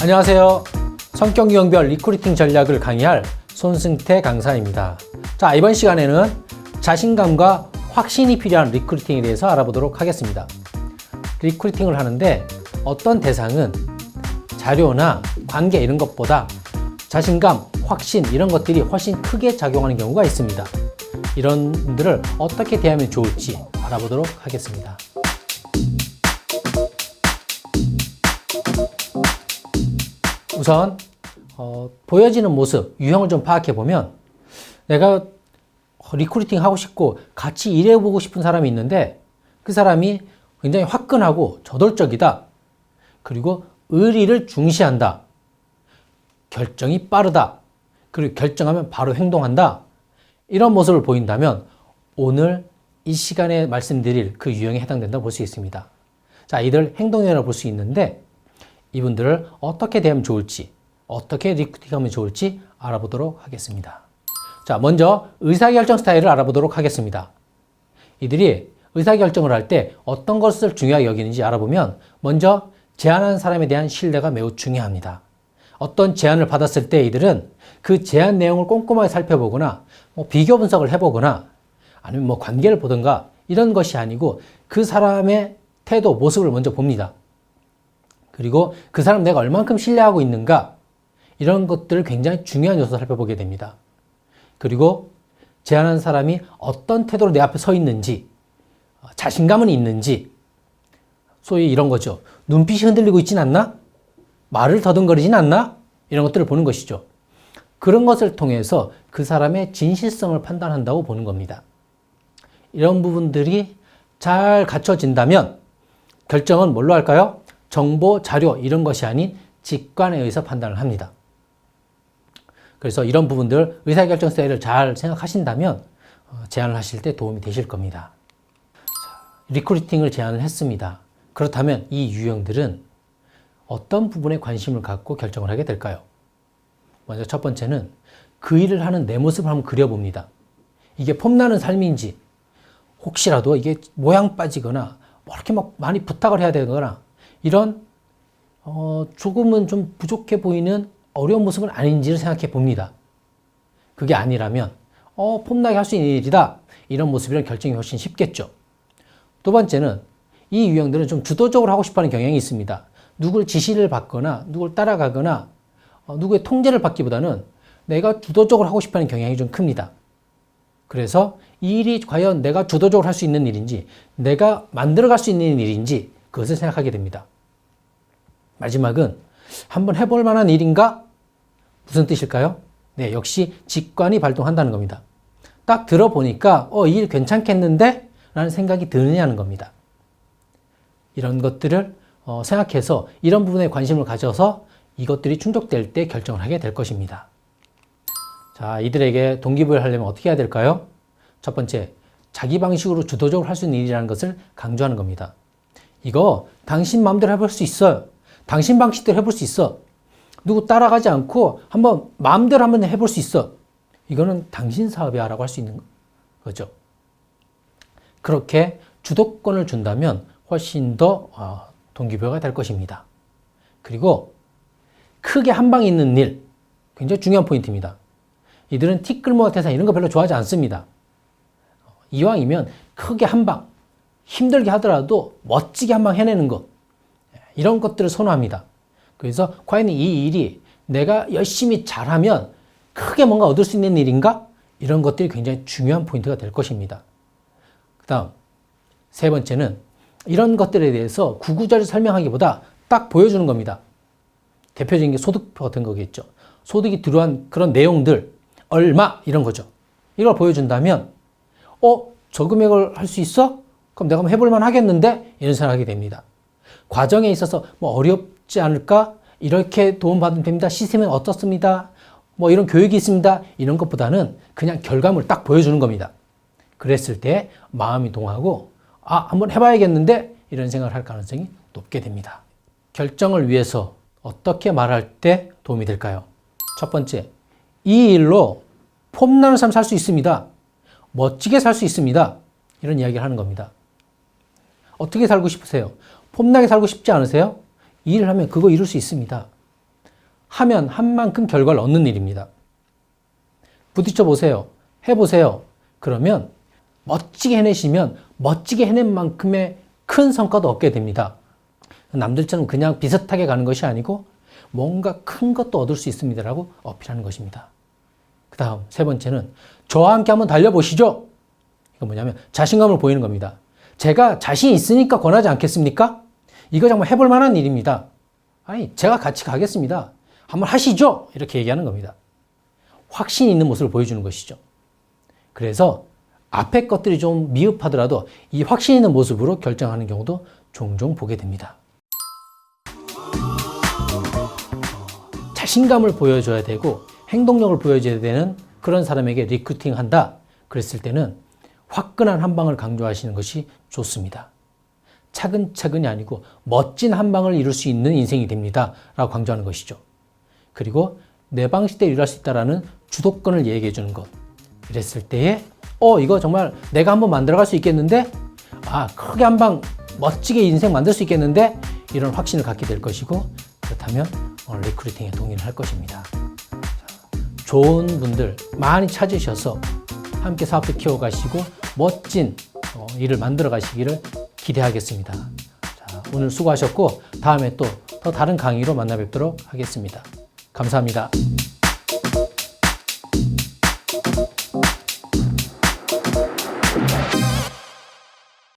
안녕하세요. 성격 유형별 리크루팅 전략을 강의할 손승태 강사입니다. 자, 이번 시간에는 자신감과 확신이 필요한 리크루팅에 대해서 알아보도록 하겠습니다. 리크루팅을 하는데 어떤 대상은 자료나 관계 이런 것보다 자신감, 확신 이런 것들이 훨씬 크게 작용하는 경우가 있습니다. 이런 분들을 어떻게 대하면 좋을지 알아보도록 하겠습니다. 우선 보여지는 모습, 유형을 좀 파악해보면 내가 리크루팅 하고 싶고 같이 일해보고 싶은 사람이 있는데 그 사람이 굉장히 화끈하고 저돌적이다. 그리고 의리를 중시한다. 결정이 빠르다. 그리고 결정하면 바로 행동한다. 이런 모습을 보인다면 오늘 이 시간에 말씀드릴 그 유형에 해당된다고 볼 수 있습니다. 자, 이들 행동이라고 볼 수 있는데 이분들을 어떻게 대하면 좋을지, 어떻게 리크루팅하면 좋을지 알아보도록 하겠습니다. 자, 먼저 의사결정 스타일을 알아보도록 하겠습니다. 이들이 의사결정을 할 때 어떤 것을 중요하게 여기는지 알아보면 먼저 제안하는 사람에 대한 신뢰가 매우 중요합니다. 어떤 제안을 받았을 때 이들은 그 제안 내용을 꼼꼼하게 살펴보거나 비교 분석을 해보거나 아니면 관계를 보든가 이런 것이 아니고 그 사람의 태도, 모습을 먼저 봅니다. 그리고 그 사람 내가 얼만큼 신뢰하고 있는가 이런 것들을 굉장히 중요한 요소로 살펴보게 됩니다. 그리고 제안하는 사람이 어떤 태도로 내 앞에 서 있는지, 자신감은 있는지, 소위 이런 거죠. 눈빛이 흔들리고 있진 않나? 말을 더듬거리진 않나? 이런 것들을 보는 것이죠. 그런 것을 통해서 그 사람의 진실성을 판단한다고 보는 겁니다. 이런 부분들이 잘 갖춰진다면 결정은 뭘로 할까요? 정보, 자료 이런 것이 아닌 직관에 의해서 판단을 합니다. 그래서 이런 부분들 의사결정 스타일을 잘 생각하신다면 제안을 하실 때 도움이 되실 겁니다. 리크루팅을 제안을 했습니다. 그렇다면 이 유형들은 어떤 부분에 관심을 갖고 결정을 하게 될까요? 먼저 첫 번째는 그 일을 하는 내 모습을 한번 그려봅니다. 이게 폼나는 삶인지 혹시라도 이게 모양 빠지거나 이렇게 많이 부탁을 해야 되거나 이런 조금은 좀 부족해 보이는 어려운 모습은 아닌지를 생각해 봅니다. 그게 아니라면 폼나게 할 수 있는 일이다. 이런 모습이란 결정이 훨씬 쉽겠죠. 두 번째는 이 유형들은 좀 주도적으로 하고 싶어하는 경향이 있습니다. 누굴 지시를 받거나 누굴 따라가거나 누구의 통제를 받기보다는 내가 주도적으로 하고 싶어하는 경향이 좀 큽니다. 그래서 이 일이 과연 내가 주도적으로 할 수 있는 일인지 내가 만들어갈 수 있는 일인지 그것을 생각하게 됩니다. 마지막은 한번 해볼 만한 일인가? 무슨 뜻일까요? 네, 역시 직관이 발동한다는 겁니다. 딱 들어보니까 이 일 괜찮겠는데? 라는 생각이 드느냐는 겁니다. 이런 것들을 생각해서 이런 부분에 관심을 가져서 이것들이 충족될 때 결정을 하게 될 것입니다. 자, 이들에게 동기부여를 하려면 어떻게 해야 될까요? 첫 번째, 자기 방식으로 주도적으로 할 수 있는 일이라는 것을 강조하는 겁니다. 이거 당신 마음대로 해볼 수 있어요. 당신 방식대로 해볼 수 있어. 누구 따라가지 않고 한번 마음대로 한번 해볼 수 있어. 이거는 당신 사업이야 라고 할 수 있는 거죠. 그렇게 주도권을 준다면 훨씬 더 동기부여가 될 것입니다. 그리고 크게 한 방 있는 일, 굉장히 중요한 포인트입니다. 이들은 티끌모아 태산 이런 거 별로 좋아하지 않습니다. 이왕이면 크게 한 방, 힘들게 하더라도 멋지게 한 방 해내는 것, 이런 것들을 선호합니다. 그래서 과연 이 일이 내가 열심히 잘하면 크게 뭔가 얻을 수 있는 일인가? 이런 것들이 굉장히 중요한 포인트가 될 것입니다. 그 다음 세 번째는 이런 것들에 대해서 구구절절 설명하기보다 딱 보여주는 겁니다. 대표적인 게 소득표 같은 거겠죠. 소득이 들어간 그런 내용들, 얼마 이런 거죠. 이걸 보여준다면 저 금액을 할 수 있어? 그럼 내가 한번 해볼만 하겠는데? 이런 생각하게 됩니다. 과정에 있어서 어렵지 않을까? 이렇게 도움받으면 됩니다. 시스템은 어떻습니다? 이런 교육이 있습니다. 이런 것보다는 그냥 결과물을 딱 보여주는 겁니다. 그랬을 때 마음이 동하고 한번 해봐야겠는데? 이런 생각을 할 가능성이 높게 됩니다. 결정을 위해서 어떻게 말할 때 도움이 될까요? 첫 번째, 이 일로 폼나는 삶 살 수 있습니다. 멋지게 살 수 있습니다. 이런 이야기를 하는 겁니다. 어떻게 살고 싶으세요? 폼나게 살고 싶지 않으세요? 이 일을 하면 그거 이룰 수 있습니다. 하면 한 만큼 결과를 얻는 일입니다. 부딪혀 보세요. 해보세요. 그러면 멋지게 해내시면 멋지게 해낸 만큼의 큰 성과도 얻게 됩니다. 남들처럼 그냥 비슷하게 가는 것이 아니고 뭔가 큰 것도 얻을 수 있습니다라고 어필하는 것입니다. 그 다음 세 번째는 저와 함께 한번 달려보시죠. 이거 뭐냐면 자신감을 보이는 겁니다. 제가 자신 있으니까 권하지 않겠습니까? 이거 정말 해볼 만한 일입니다. 아니, 제가 같이 가겠습니다. 한번 하시죠. 이렇게 얘기하는 겁니다. 확신 있는 모습을 보여주는 것이죠. 그래서 앞에 것들이 좀 미흡하더라도 이 확신 있는 모습으로 결정하는 경우도 종종 보게 됩니다. 자신감을 보여줘야 되고 행동력을 보여줘야 되는 그런 사람에게 리크루팅 한다. 그랬을 때는 화끈한 한 방을 강조하시는 것이 좋습니다. 차근차근이 아니고 멋진 한 방을 이룰 수 있는 인생이 됩니다. 라고 강조하는 것이죠. 그리고 내 방식대로 일할 수 있다라는 주도권을 얘기해 주는 것. 이랬을 때에 이거 정말 내가 한번 만들어갈 수 있겠는데? 크게 한 방 멋지게 인생 만들 수 있겠는데? 이런 확신을 갖게 될 것이고 그렇다면 리크루팅에 동의를 할 것입니다. 좋은 분들 많이 찾으셔서 함께 사업도 키워가시고 멋진 일을 만들어 가시기를 기대하겠습니다. 자, 오늘 수고하셨고 다음에 또 더 다른 강의로 만나 뵙도록 하겠습니다. 감사합니다.